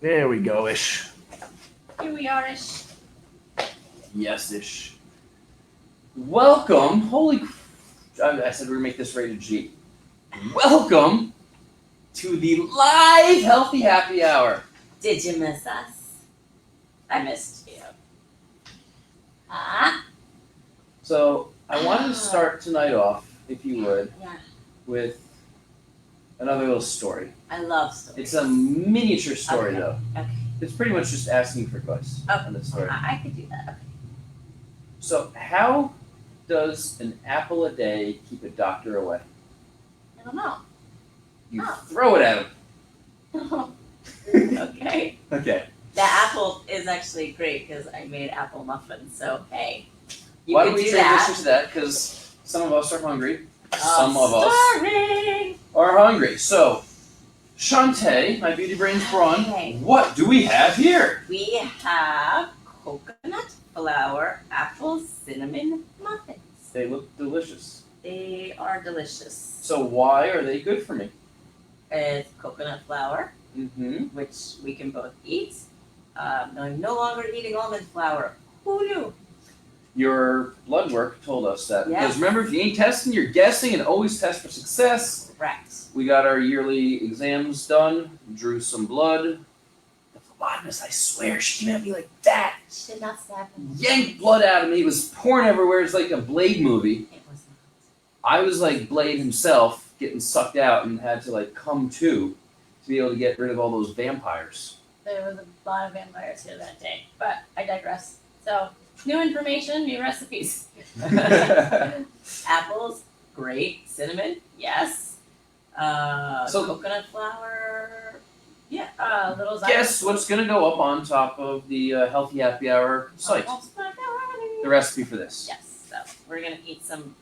There we go-ish. Here we are-ish. Yes-ish. Welcome. I said we're going to make this rated G. Welcome to the live Healthy Happy Hour. Did you miss us? I missed you. Ah? So I wanted to start tonight off, if you would, Yeah. with another little story. I love stories. It's a miniature story, Okay. though. Okay. It's pretty much just asking for advice on this story. I could do that. Okay. So how does an apple a day keep a doctor away? I don't know. You Oh. throw it at him. Okay. Okay. The apple is actually great because I made apple muffins. So hey, you Why can don't we do transition that. to that? Because some of us are hungry. I'm Some of us starving. are hungry. So, Chantea, my beauty brain's brawn, Okay. what do we have here? We have coconut flour apple cinnamon muffins. They look delicious. They are delicious. So why are they good for me? It's coconut flour, Mm-hmm. which we can both eat. No, I'm no longer eating almond flour. Who knew? Your blood work told us that. Yes. Because remember, if you ain't testing, you're guessing, and always test for success. Correct. We got our yearly exams done, drew some blood. The phlebotomist, I swear, she came at me like that. She did not stab me. Yanked blood out of me. It was pouring everywhere. It's like a Blade movie. It was I was like Blade himself, getting sucked out and had to like come to be able to get rid of all those vampires. not. There was a lot of vampires here that day, but I digress. So, new information, new recipes. Apples, great. Cinnamon, yes. So- Coconut flour, yeah. Little Guess what's going to go up on top of the Healthy Happy Hour site? The recipe for this. Yes, so we're gonna eat some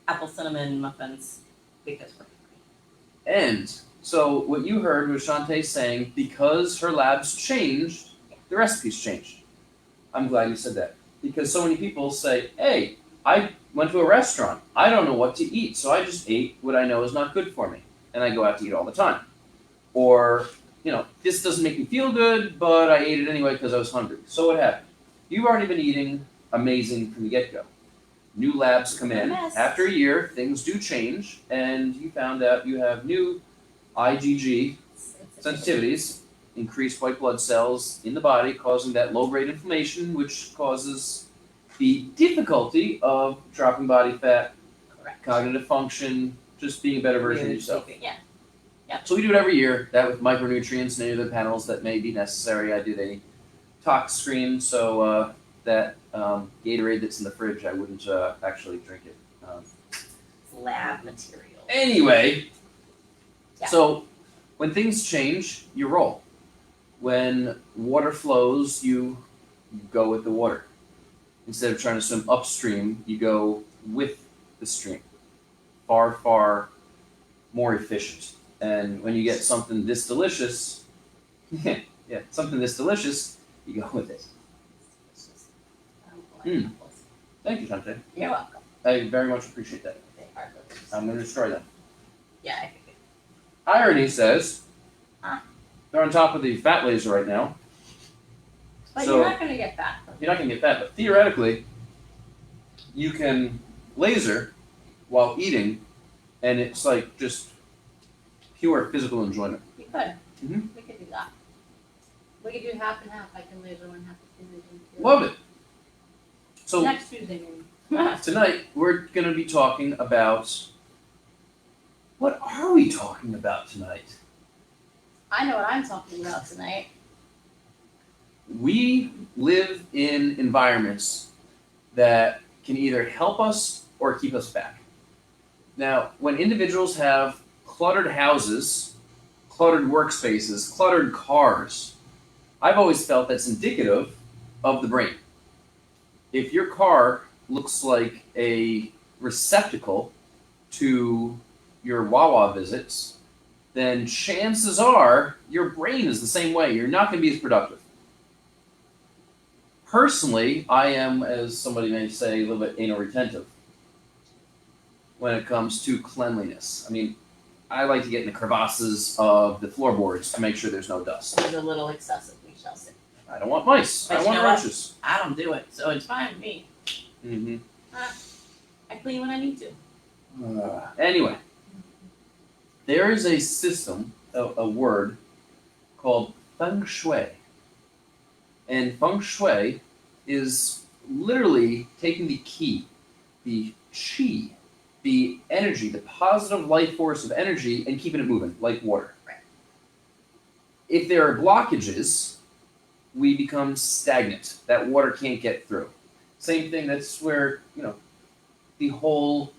apple cinnamon muffins because we're hungry. And so what you heard was Chantea saying because her lab's changed, the recipe's changed. I'm glad you said that. Because so many people say, hey, I went to a restaurant. I don't know what to eat, so I just ate what I know is not good for me. And I go out to eat all the time. Or, this doesn't make me feel good, but I ate it anyway because I was hungry. So what happened? You've already been eating amazing from the get-go. New labs come in. Yes. After a year, things do change, and you found out you have new IgG sensitivities, increased white blood cells in the body, causing that low-grade inflammation, which causes the difficulty of dropping body fat, Correct. cognitive function, just being a better version of yourself. Yeah. So we do it every year, that with micronutrients and any other panels that may be necessary. I did a tox screen, so that Gatorade that's in the fridge, I wouldn't actually drink it. It's lab material. Anyway, Yeah. so when things change, you roll. When water flows, you go with the water. Instead of trying to swim upstream, you go with the stream. Far, far more efficient. And when you get something this delicious, something this delicious, you go with it. It's just, Mm. Thank you, Chantea. You're welcome. I very much appreciate that. They are delicious. I'm going to destroy them. Yeah, I think Irony says Huh? they're on top of the fat laser right now. But So- you're not gonna get fat. You're not going to get fat, but theoretically, you can laser while eating, and it's like just pure physical enjoyment. You could. Mhm. We could do that. We could do half and half. I can laser one half. You can laser two. Love it. So Next Tuesday, maybe. tonight we're going to be talking about. What are we talking about tonight? I know what I'm talking about tonight. We live in environments that can either help us or keep us back. Now, when individuals have cluttered houses, cluttered workspaces, cluttered cars, I've always felt that's indicative of the brain. If your car looks like a receptacle to your Wawa visits, then chances are your brain is the same way. You're not going to be as productive. Personally, I am, as somebody may say, a little bit anal retentive when it comes to cleanliness. I mean, I like to get in the crevasses of the floorboards to make sure there's no dust. It's a little excessive, we shall say. I don't want mice. But I you want know what? roaches. I don't do it, so it's fine with me. Mm-hmm. I clean when I need to. Anyway, there is a system, a word called feng shui. And feng shui is literally taking the qi, the chi, the energy, the positive life force of energy, and keeping it moving like water. Right. If there are blockages, we become stagnant. That water can't get through. Same thing, that's where, the whole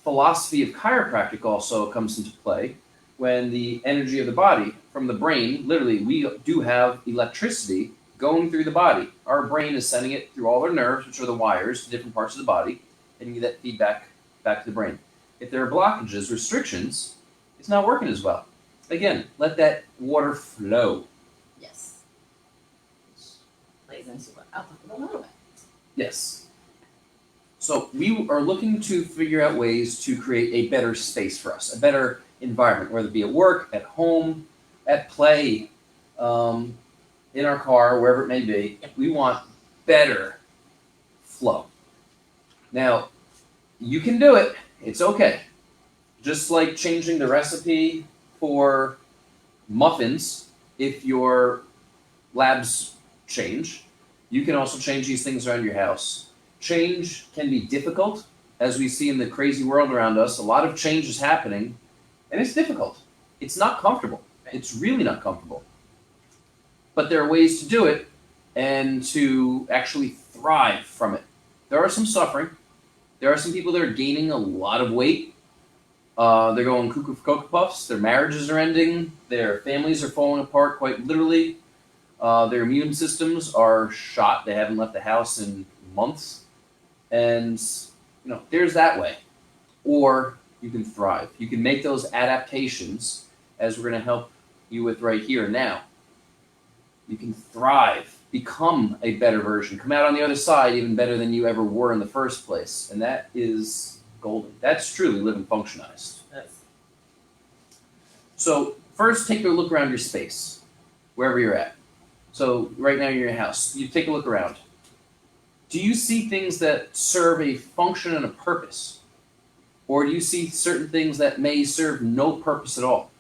philosophy of chiropractic also comes into play. When the energy of the body from the brain, literally, we do have electricity going through the body. Our brain is sending it through all our nerves, which are the wires to different parts of the body, and you get that feedback back to the brain. If there are blockages, restrictions, it's not working as well. Again, let that water flow. Yes. Which plays into what I'll talk about a little bit. Yes. So we are looking to figure out ways to create a better space for us, a better environment, whether it be at work, at home, at play, in our car, wherever it may be. We want better flow. Now, you can do it. It's okay. Just like changing the recipe for muffins, if your labs change, you can also change these things around your house. Change can be difficult, as we see in the crazy world around us. A lot of change is happening, and it's difficult. It's not comfortable. It's really not comfortable. But there are ways to do it and to actually thrive from it. There are some suffering. There are some people that are gaining a lot of weight. They're going cuckoo for Cocoa Puffs. Their marriages are ending. Their families are falling apart quite literally. Their immune systems are shot. They haven't left the house in months. And, there's that way. Or you can thrive. You can make those adaptations, as we're going to help you with right here and now. You can thrive, become a better version, come out on the other side even better than you ever were in the first place. And that is golden. That's truly living functionized. Yes. So first, take a look around your space, wherever you're at. So right now you're in your house. You take a look around. Do you see things that serve a function and a purpose? Or do you see certain things that may serve no purpose at all?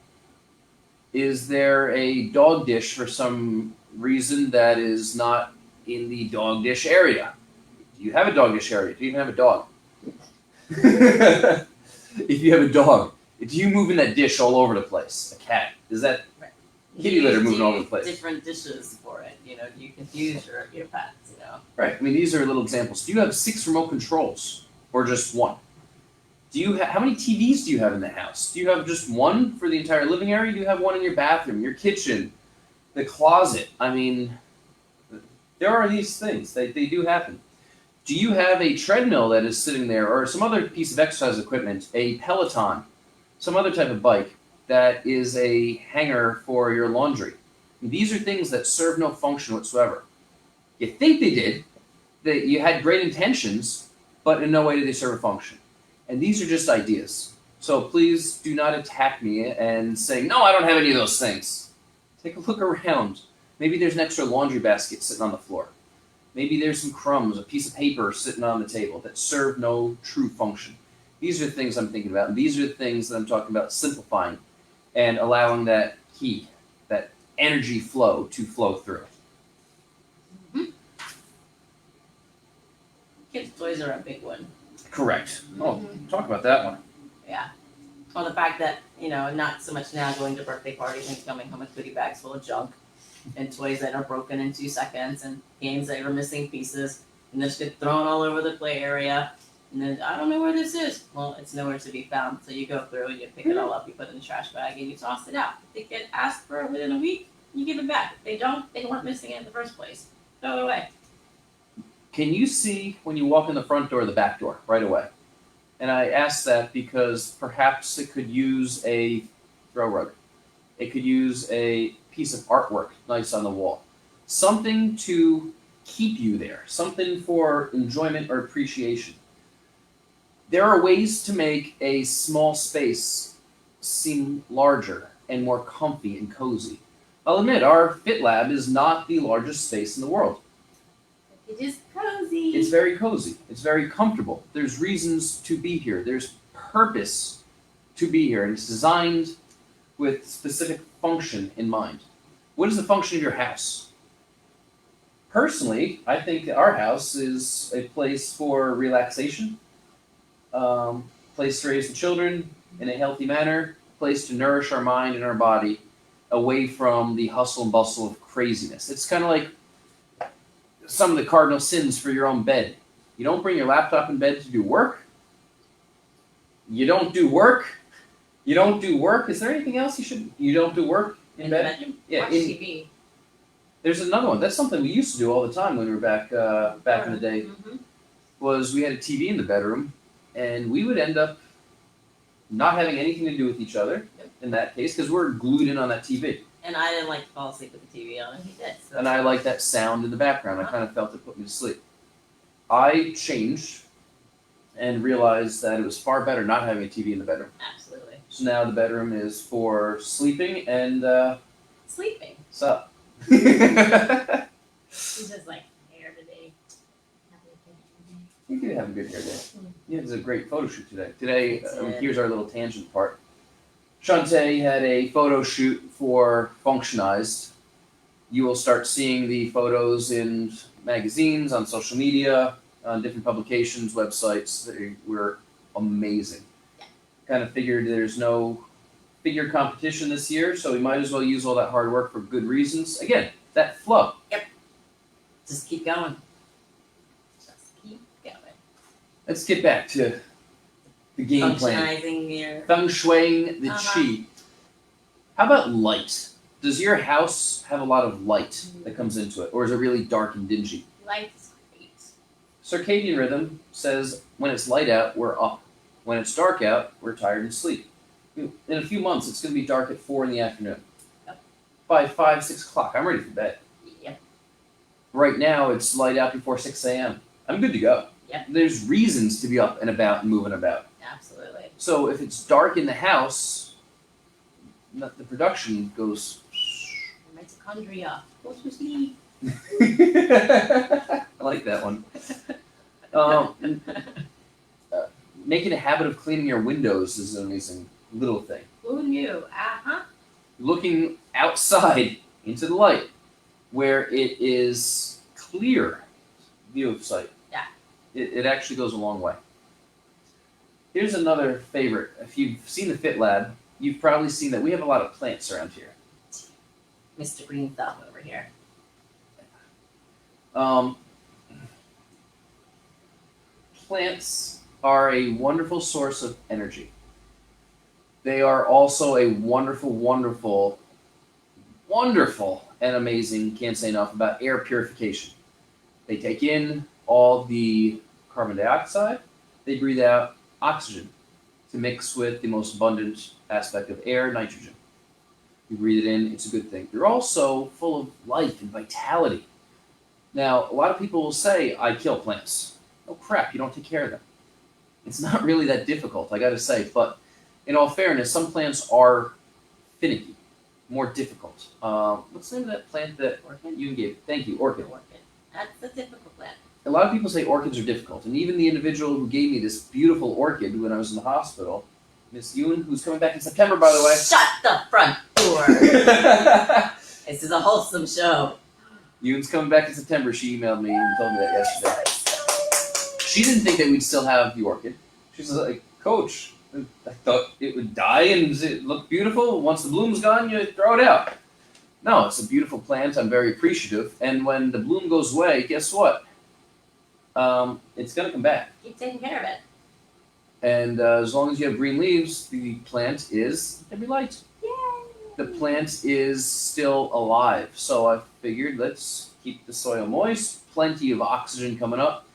Is there a dog dish for some reason that is not in the dog dish area? Do you have a dog dish area? Do you even have a dog? If you have a dog, do you move in that dish all over the place? A cat? Is that kitty litter moving all over the place? Different dishes for it. You confuse your pets, Right. I mean, these are little examples. Do you have 6 remote controls or just one? How many TVs do you have in the house? Do you have just one for the entire living area? Do you have one in your bathroom, your kitchen, the closet? I mean, there are these things. They do happen. Do you have a treadmill that is sitting there or some other piece of exercise equipment, a Peloton, some other type of bike that is a hanger for your laundry? These are things that serve no function whatsoever. You think they did, that you had great intentions, but in no way do they serve a function. And these are just ideas. So please do not attack me and say, no, I don't have any of those things. Take a look around. Maybe there's an extra laundry basket sitting on the floor. Maybe there's some crumbs, a piece of paper sitting on the table that serve no true function. These are the things I'm thinking about. And these are the things that I'm talking about simplifying and allowing that key, that energy flow to flow through. Mm-hmm. Kids' toys are a big one. Correct. Oh, talk about that one. Yeah. Well, the fact that, not so much now going to birthday parties and coming home with goodie bags full of junk and toys that are broken in 2 seconds and games that are missing pieces and just get thrown all over the play area. And then, I don't know where this is. Well, it's nowhere to be found. So you go through and you pick it all up, you put it in the trash bag, and you toss it out. If they get asked for it within a week, you give it back. If they don't, they weren't missing it in the first place. Throw it away. Can you see when you walk in the front door or the back door right away? And I ask that because perhaps it could use a throw rug. It could use a piece of artwork nice on the wall. Something to keep you there. Something for enjoyment or appreciation. There are ways to make a small space seem larger and more comfy and cozy. I'll admit, our Fit Lab is not the largest space in the world. It is cozy. It's very cozy. It's very comfortable. There's reasons to be here. There's purpose to be here, and it's designed with specific function in mind. What is the function of your house? Personally, I think our house is a place for relaxation, place to raise the children in a healthy manner, place to nourish our mind and our body away from the hustle and bustle of craziness. It's kind of like some of the cardinal sins for your own bed. You don't bring your laptop in bed to do work. You don't do work. You don't do work. Is there anything else you don't do work in bed? Bedroom? Yeah, Watch TV. There's another one. That's something we used to do all the time when we were back in the day. Mm-hmm. Was we had a TV in the bedroom, and we would end up not having anything to do with each other in that case because we're glued in on that TV. And I didn't like to fall asleep with the TV on, and he did. So. And I like that sound in the background. I kind of felt it put me to sleep. I changed and realized that it was far better not having a TV in the bedroom. Absolutely. So now the bedroom is for sleeping and sleeping. sup. He's just like hair today. You did have a good hair day. Yeah, it was a great photo shoot today. Today, here's our little tangent part. Chantea had a photo shoot for Functionised. You will start seeing the photos in magazines, on social media, on different publications, websites. They were amazing. Kind of figured there's no figure competition this year, so we might as well use all that hard work for good reasons. Again, that flow. Yep. Just keep going. Just keep going. Let's get back to the game plan. Functionizing your... Feng shuiing the chi. How about light? Does your house have a lot of light that comes into it, or is it really dark and dingy? Light is great. Circadian rhythm says when it's light out, we're up. When it's dark out, we're tired and sleep. In a few months, it's going to be dark at 4 in the afternoon. Yep. By 5, 6 o'clock, I'm ready for bed. Yep. Right now, it's light out before 6 a.m. I'm good to go. Yep. There's reasons to be up and about and moving about. Absolutely. So if it's dark in the house, the production goes... Mitochondria. Go to sleep. I like that one. Making a habit of cleaning your windows is an amazing little thing. Who knew? Uh-huh. Looking outside into the light where it is clear view of sight. Yeah. It actually goes a long way. Here's another favorite. If you've seen the Fit Lab, you've probably seen that we have a lot of plants around here. Mr. Green Thumb over here. Plants are a wonderful source of energy. They are also a wonderful, wonderful, wonderful and amazing, can't say enough, about air purification. They take in all the carbon dioxide, they breathe out oxygen to mix with the most abundant aspect of air, nitrogen. You breathe it in, it's a good thing. They're also full of life and vitality. Now, a lot of people will say, I kill plants. Oh crap, you don't take care of them. It's not really that difficult, I gotta say, but in all fairness, some plants are finicky, more difficult. What's the name of that plant that Orchid? you gave? Thank you, orchid. Orchid. That's a typical plant. A lot of people say orchids are difficult, and even the individual who gave me this beautiful orchid when I was in the hospital, Miss Yoon, who's coming back in September, by the way. Shut the front door. This is a wholesome show. Yoon's coming back in September. She emailed me and told me that yesterday. She didn't think that we'd still have the orchid. She was like, Coach, I thought it would die and it looked beautiful. Once the bloom's gone, you throw it out. No, it's a beautiful plant. I'm very appreciative. And when the bloom goes away, guess what? It's going to come back. Keep taking care of it. And as long as you have green leaves, the plant is every light. Yay! The plant is still alive. So I figured let's keep the soil moist. Plenty of oxygen coming up.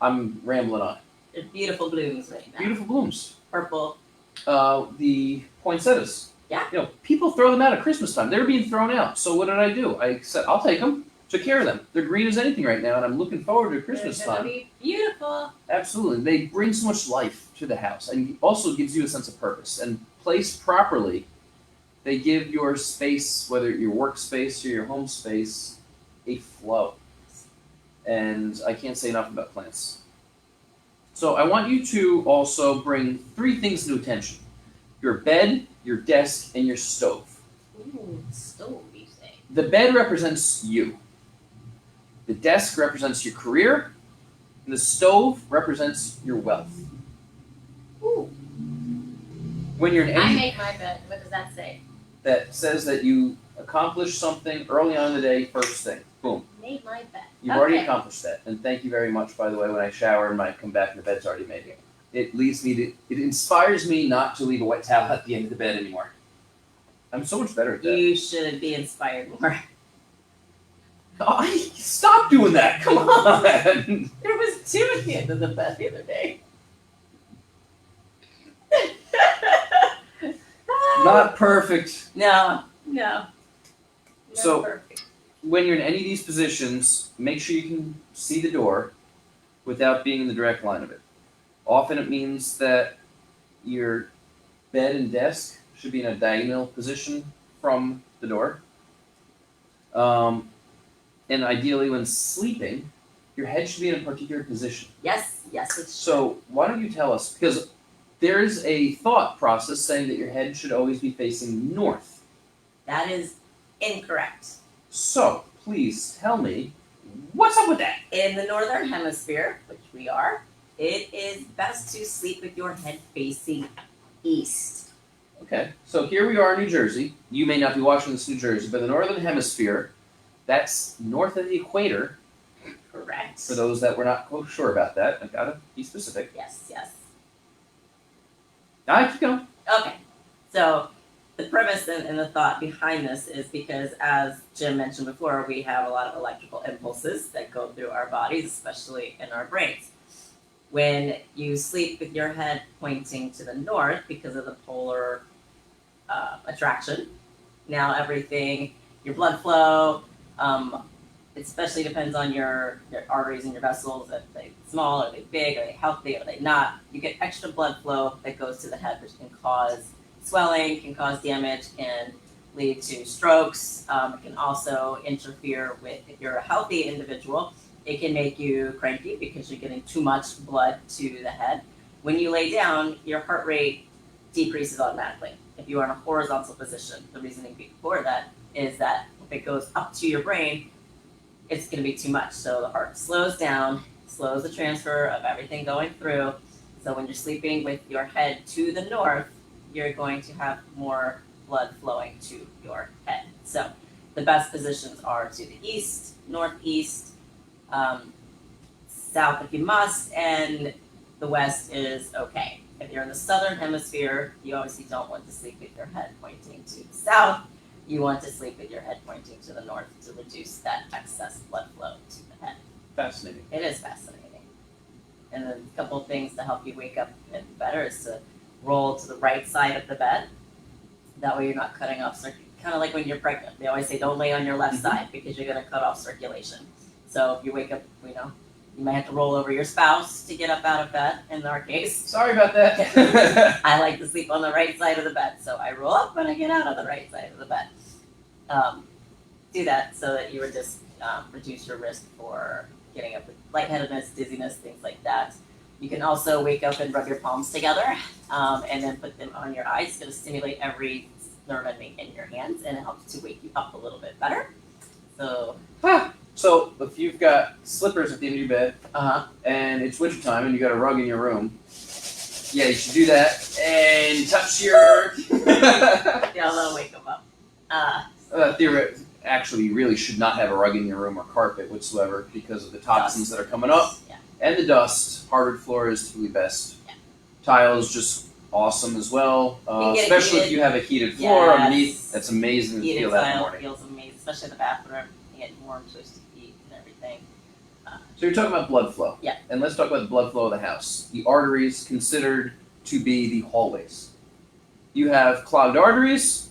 I'm rambling on. They're beautiful blooms right now. Beautiful blooms. Purple. The poinsettias. Yeah. You know, people throw them out at Christmas time. They're being thrown out. So what did I do? I said, I'll take them. Took care of them. They're green as anything right now, and I'm looking forward to Christmas They're gonna time. be beautiful. Absolutely. They bring so much life to the house, and also gives you a sense of purpose. And placed properly, they give your space, whether your workspace or your home space, a flow. And I can't say enough about plants. So I want you to also bring 3 things to attention: your bed, your desk, and your stove. Ooh, stove, you say? The bed represents you. The desk represents your career. And the stove represents your wealth. Ooh. When you're in I any make my bed. What does that say? that says that you accomplished something early on in the day, first thing. Boom. Made my bed. You've already accomplished that. And thank you very much, by the way, when I shower and I come back and the bed's already made. It leads me to, it inspires me not to leave a wet towel at the end of the bed anymore. I'm so much better at that. You should be inspired more. Stop doing that. Come on. There was 2 at the end of the bed the other day. Not perfect. No. So- Perfect. When you're in any of these positions, make sure you can see the door without being in the direct line of it. Often it means that your bed and desk should be in a diagonal position from the door. And ideally, when sleeping, your head should be in a particular position. Yes, it's So why don't you tell us, because there's a thought process saying that your head should always be facing north. that is incorrect. So please tell me, what's up with that? In the northern hemisphere, which we are, it is best to sleep with your head facing east. Okay, so here we are in New Jersey. You may not be watching this in New Jersey, but the northern hemisphere, that's north of the equator. Correct. For those that were not quite sure about that, I've got to be specific. Yes. All right, keep going. Okay, so the premise and the thought behind this is because, as Jim mentioned before, we have a lot of electrical impulses that go through our bodies, especially in our brains. When you sleep with your head pointing to the north because of the polar attraction, now everything, your blood flow, it especially depends on your arteries and your vessels. Are they small? Are they big? Are they healthy? Are they not? You get extra blood flow that goes to the head, which can cause swelling, can cause damage, can lead to strokes. It can also interfere with, if you're a healthy individual, it can make you cranky because you're getting too much blood to the head. When you lay down, your heart rate decreases automatically. If you are in a horizontal position, the reasoning for that is that if it goes up to your brain, it's going to be too much. So the heart slows down, slows the transfer of everything going through. So when you're sleeping with your head to the north, you're going to have more blood flowing to your head. So the best positions are to the east, northeast, south if you must, and the west is okay. If you're in the southern hemisphere, you obviously don't want to sleep with your head pointing to the south. You want to sleep with your head pointing to the north to reduce that excess blood flow to the head. Fascinating. It is fascinating. And then a couple of things to help you wake up better is to roll to the right side of the bed. That way you're not cutting off kind of like when you're pregnant. They always say don't lay on your left side because you're going to cut off circulation. So if you wake up, you might have to roll over your spouse to get up out of bed, in our case. Sorry about that. I like to sleep on the right side of the bed, so I roll up when I get out of the right side of the bed. Do that so that you would just reduce your risk for getting up with lightheadedness, dizziness, things like that. You can also wake up and rub your palms together and then put them on your eyes. It's going to stimulate every nerve ending in your hands, and it helps to wake you up a little bit better. So if you've got slippers at the end of your bed Uh-huh. and it's wintertime and you got a rug in your room, yeah, you should do that and touch your. Yeah, that'll wake them up. Actually, you really should not have a rug in your room or carpet whatsoever because of the toxins that are coming up and the dust. Hardwood floor is typically best. Yeah. Tile is just awesome as well, get it especially if heated. you have a heated floor Yes. underneath. That's amazing to Heated feel that in the tile morning. feels amazing, especially in the bathroom. You get warm, supposed to eat and everything. So you're talking about blood flow. Yeah. And let's talk about the blood flow of the house. The arteries considered to be the hallways. You have clogged arteries,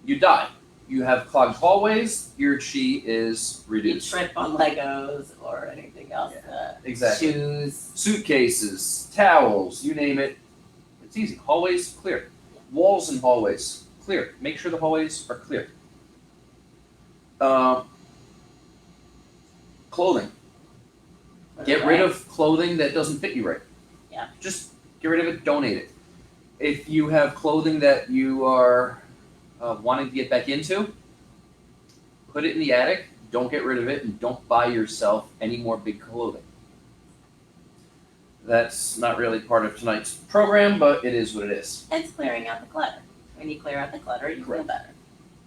you die. You have clogged hallways, your chi is You reduced. trip on Legos or anything else. Exactly. Shoes. Suitcases, towels, you name it. It's easy. Hallways clear. Walls and hallways, clear. Make sure the hallways are clear. Clothing. Get rid of clothing that doesn't fit you right. Yeah. Just get rid of it, donate it. If you have clothing that you are wanting to get back into, put it in the attic, don't get rid of it, and don't buy yourself any more big clothing. That's not really part of tonight's program, but it is what it is. It's clearing out the clutter. When you clear out the clutter, you feel better.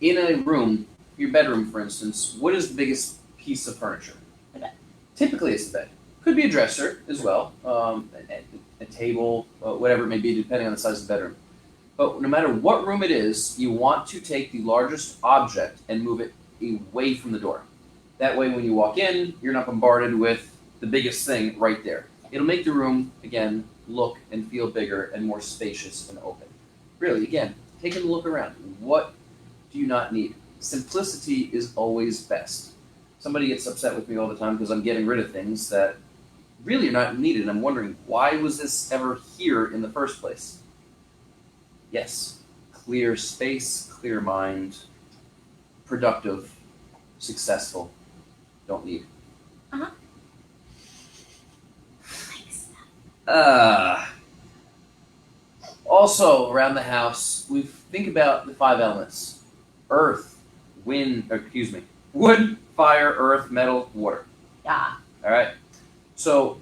In a room, your bedroom for instance, what is the biggest piece of furniture? The bed. Typically it's the bed. Could be a dresser as well, a table, whatever it may be, depending on the size of the bedroom. But no matter what room it is, you want to take the largest object and move it away from the door. That way when you walk in, you're not bombarded with the biggest thing right there. It'll make the room, again, look and feel bigger and more spacious and open. Really, again, take a look around. What do you not need? Simplicity is always best. Somebody gets upset with me all the time because I'm getting rid of things that really are not needed. I'm wondering, why was this ever here in the first place? Yes, clear space, clear mind, productive, successful, don't need. Also, around the house, we think about the 5 elements. Earth, wood, fire, earth, metal, water. Yeah. All right. So,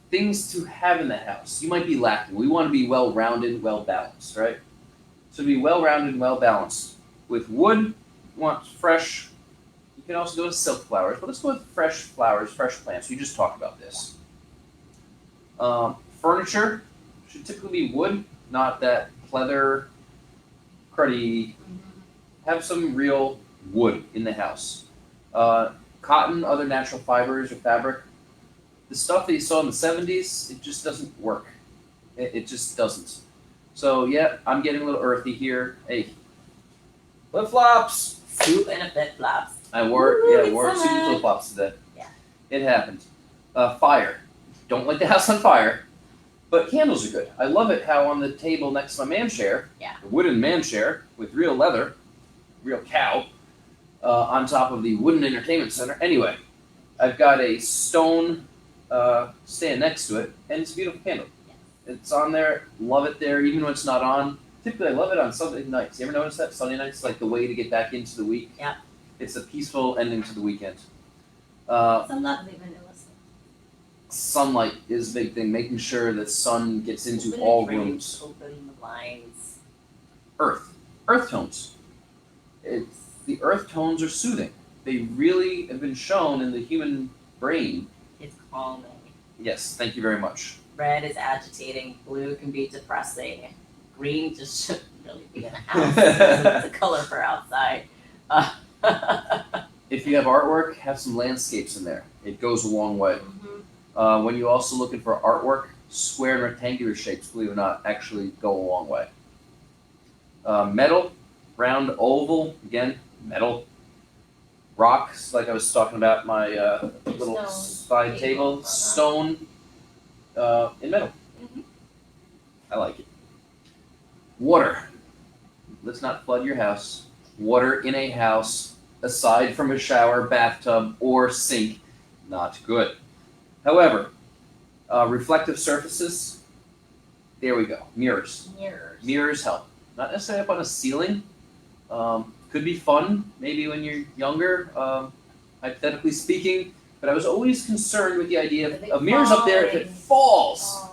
things to have in the house. You might be lacking. We want to be well-rounded, well-balanced, right? So, to be well-rounded and well-balanced. With wood, you want fresh. You can also go with silk flowers, but let's go with fresh flowers, fresh plants. We just talked about this. Furniture should typically be wood, not that pleather, cruddy. Have some real wood in the house. Cotton, other natural fibers or fabric. The stuff that you saw in the 70s, it just doesn't work. It just doesn't. So yeah, I'm getting a little earthy here. Hey, flip-flops. Soup and a flip-flops. I wore soup and flip-flops today. Yeah. It happened. Fire. Don't light the house on fire. But candles are good. I love it how on the table next to my man chair, the wooden man chair with real leather, real cow, on top of the wooden entertainment center. Anyway, I've got a stone stand next to it, and it's a beautiful candle. It's on there. Love it there, even when it's not on. Typically, I love it on Sunday nights. You ever notice that? Sunday nights, like the way to get back into the week. Yeah. It's a peaceful ending to the weekend. It's a lovely vanilla. Sunlight is a big thing, making sure that sun gets into all rooms. Opening the blinds. Earth tones. The earth tones are soothing. They really have been shown in the human brain. It's calming. Yes, thank you very much. Red is agitating. Blue can be depressing. Green just shouldn't really be in a house. It's a color for outside. If you have artwork, have some landscapes in there. It goes a long way. When you're also looking for artwork, square and rectangular shapes, believe it or not, actually go a long way. Metal, round, oval, again, metal. Rocks, like I was talking about my little side table, stone, in metal. I like it. Water. Let's not flood your house. Water in a house, aside from a shower, bathtub, or sink, not good. However, reflective surfaces, there we go. Mirrors. Mirrors help. Not necessarily up on a ceiling. Could be fun, maybe when you're younger, hypothetically speaking. But I was always concerned with the idea of mirrors up there if it falls.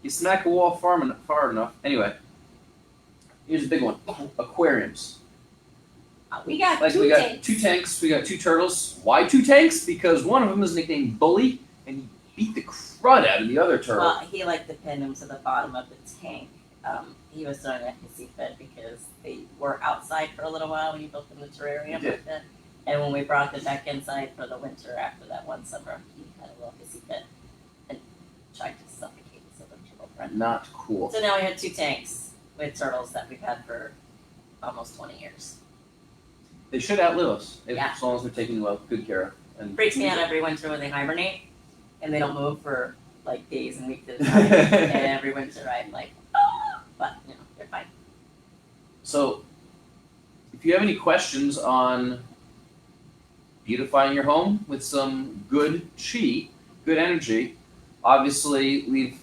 You smack a wall far enough. Anyway, here's a big one. Aquariums. We got two tanks. We got 2 turtles. Why 2 tanks? Because one of them is nicknamed Bully, and he beat the crud out of the other turtle. Well, he liked to pin him to the bottom of the tank. He was throwing a hissy fit because they were outside for a little while when you built them the terrarium like that. And when we brought them back inside for the winter after that one summer, he had a little hissy fit and tried to suffocate his other turtle friend. Not cool. So now we have 2 tanks with turtles that we've had for almost 20 years. They should outlive us, as long as they're taken good care of. And freaks me out every winter when they hibernate and they don't move for like days and weeks at a time. And every winter I'm like, oh, but they're fine. So if you have any questions on beautifying your home with some good chi, good energy, obviously leave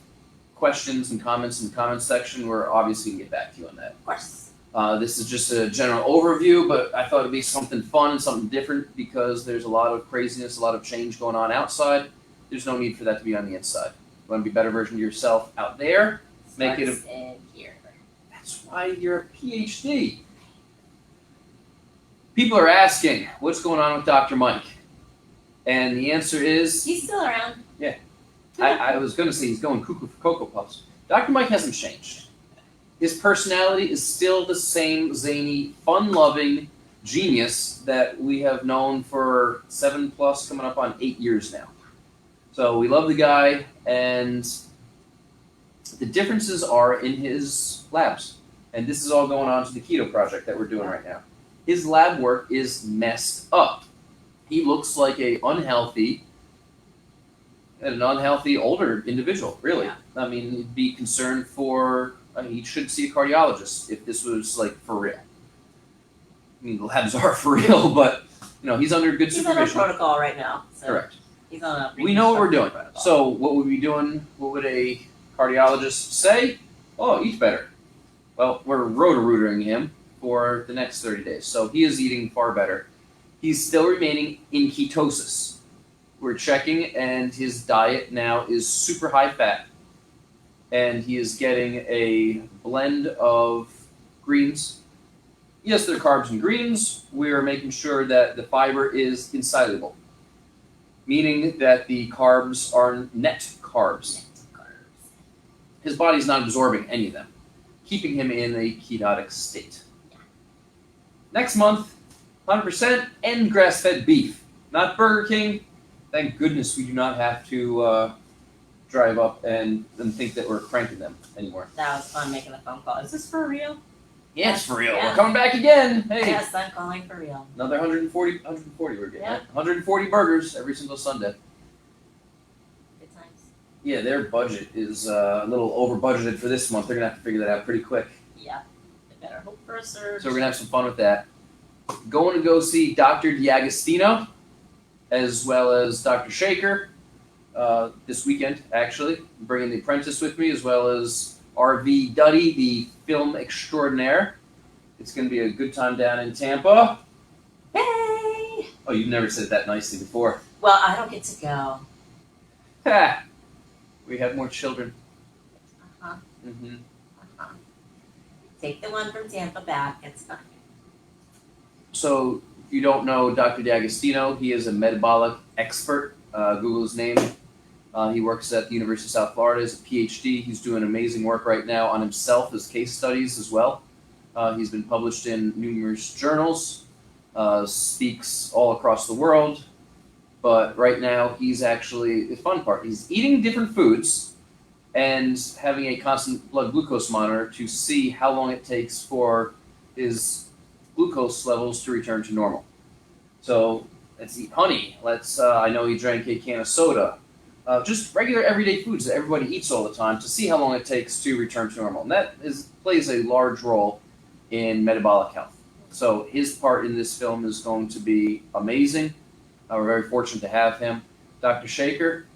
questions and comments in the comments section. We're obviously going to get back to you on that. Of course. This is just a general overview, but I thought it'd be something fun and something different because there's a lot of craziness, a lot of change going on outside. There's no need for that to be on the inside. You want to be a better version of yourself out there? Make it Starts in here. That's why you're a PhD. People are asking, what's going on with Dr. Mike? And the answer is, He's still around. I was going to say he's going cuckoo for Cocoa Puffs. Dr. Mike hasn't changed. His personality is still the same zany, fun-loving genius that we have known for 7+ coming up on 8 years now. So we love the guy, and the differences are in his labs. And this is all going on to the keto project that we're doing right now. His lab work is messed up. He looks like an unhealthy older individual, really. Yeah. I mean, he'd be concerned for, he should see a cardiologist if this was like for real. I mean, the labs are for real, but he's under good He's on a supervision. protocol right now. So Correct. He's on a We know what we're doing. protocol. So what would we be doing? What would a cardiologist say? Oh, eat better. Well, we're roto-rootering him for the next 30 days. So he is eating far better. He's still remaining in ketosis. We're checking, and his diet now is super high fat. And he is getting a blend of greens. Yes, there are carbs and greens. We're making sure that the fiber is insoluble, meaning that the carbs are net carbs. His body's not absorbing any of them, keeping him in a ketotic state. Next month, 100% and grass-fed beef, not Burger King. Thank goodness we do not have to drive up and think that we're cranking them anymore. That was fun making a phone call. Is this for real? Yes, for real. Yeah. We're coming back again. Hey, Yes, I'm calling for real. another 140 we're getting. Yeah. Right? 140 burgers every single Sunday. Good times. Yeah, their budget is a little over budgeted for this month. They're gonna have to figure that out pretty quick. Yeah. I better hope for a surge. So we're gonna have some fun with that. Going to go see Dr. D'Agostino, as well as Dr. Shaker, this weekend. Actually, I'm bringing the apprentice with me, as well as R.V. Duddy, the film extraordinaire. It's gonna be a good time down in Tampa. Hey! Oh, you've never said that nicely before. Well, I don't get to go. Ha! We have more children. Uh-huh. Mm-hmm. Uh-huh. Take the one from Tampa back. It's fine. So, if you don't know Dr. D'Agostino, he is a metabolic expert. Google his name. He works at the University of South Florida as a PhD. He's doing amazing work right now on himself as case studies as well. He's been published in numerous journals, speaks all across the world. But right now, he's actually, the fun part, he's eating different foods and having a constant blood glucose monitor to see how long it takes for his glucose levels to return to normal. So let's eat honey. I know he drank a can of soda. Just regular everyday foods that everybody eats all the time to see how long it takes to return to normal. And that plays a large role in metabolic health. So his part in this film is going to be amazing. We're very fortunate to have him. Dr. Shaker,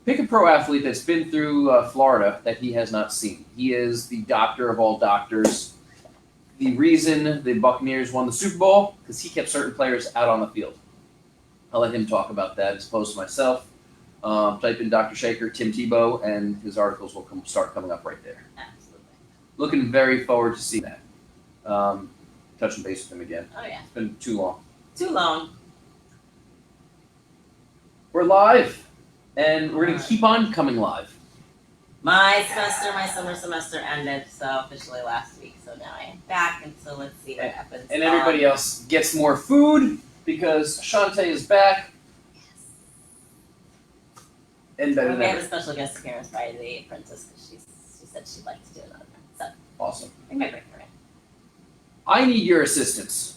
pick a pro athlete that's been through Florida that he has not seen. He is the doctor of all doctors. The reason the Buccaneers won the Super Bowl, because he kept certain players out on the field. I'll let him talk about that as opposed to myself. Type in Dr. Shaker, Tim Tebow, and his articles will start coming up right there. Absolutely. Looking very forward to seeing that. Touching base with him again. Oh, yeah. It's been too long. Too long. We're live, and we're going to keep on coming live. My summer semester ended, so officially last week. So now I am back, and so let's see what happens. And everybody else gets more food because Chantea is back. And better We than have a ever. special guest appearance by the apprentice because she said she'd like to do another one. So Awesome. we might bring her in. I need your assistance.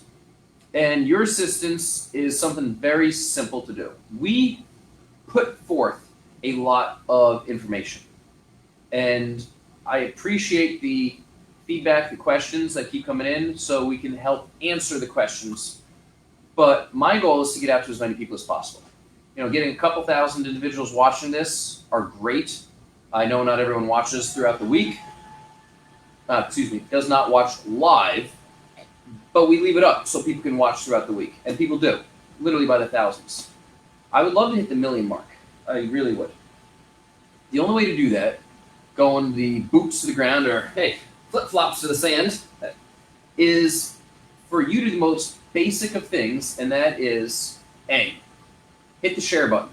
And your assistance is something very simple to do. We put forth a lot of information. And I appreciate the feedback, the questions that keep coming in, so we can help answer the questions. But my goal is to get out to as many people as possible. Getting a couple thousand individuals watching this are great. I know not everyone watches throughout the week. Does not watch live, but we leave it up so people can watch throughout the week, and people do, literally by the thousands. I would love to hit the 1 million mark. I really would. The only way to do that, going the boots to the ground or, hey, flip-flops to the sand, is for you to do the most basic of things, and that is, A, hit the share button.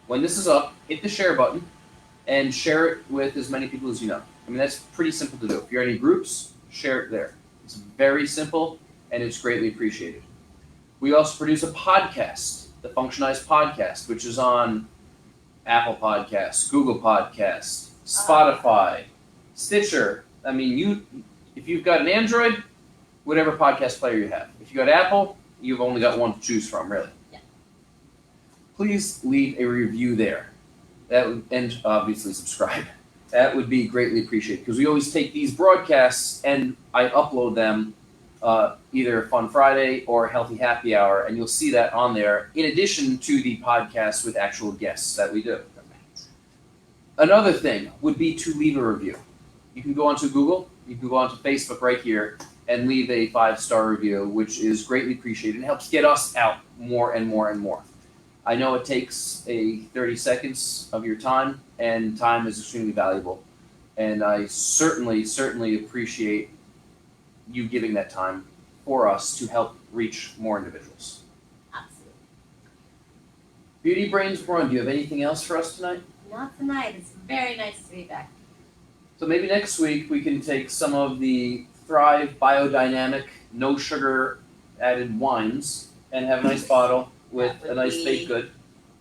When this is up, hit the share button and share it with as many people as you know. I mean, that's pretty simple to do. If you're in any groups, share it there. It's very simple, and it's greatly appreciated. We also produce a podcast, the Functionised podcast, which is on Apple Podcasts, Google Podcasts, Spotify, Stitcher. I mean, if you've got an Android, whatever podcast player you have. If you got Apple, you've only got one to choose from, really. Yeah. Please leave a review there. And obviously subscribe. That would be greatly appreciated, because we always take these broadcasts and I upload them either Fun Friday or Healthy Happy Hour, and you'll see that on there in addition to the podcast with actual guests that we do. Another thing would be to leave a review. You can go onto Google, you can go onto Facebook right here and leave a 5-star review, which is greatly appreciated. It helps get us out more and more and more. I know it takes 30 seconds of your time, and time is extremely valuable. And I certainly appreciate you giving that time for us to help reach more individuals. Absolutely. Beauty Brains Braun, do you have anything else for us tonight? Not tonight. It's very nice to be back. So maybe next week we can take some of the Thrive biodynamic, no sugar added wines and have a nice bottle with a nice baked good.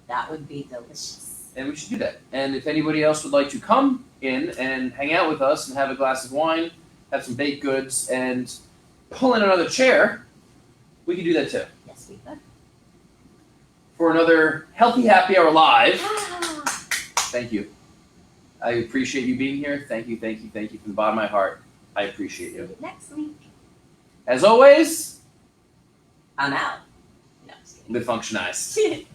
That would be delicious. And we should do that. And if anybody else would like to come in and hang out with us and have a glass of wine, have some baked goods, and pull in another chair, we can do that too. Yes, we could. For another Healthy Happy Hour Live. Thank you. I appreciate you being here. Thank you from the bottom of my heart. I appreciate you. See you next week. As always, I'm out. No, I'm just kidding. live functionized.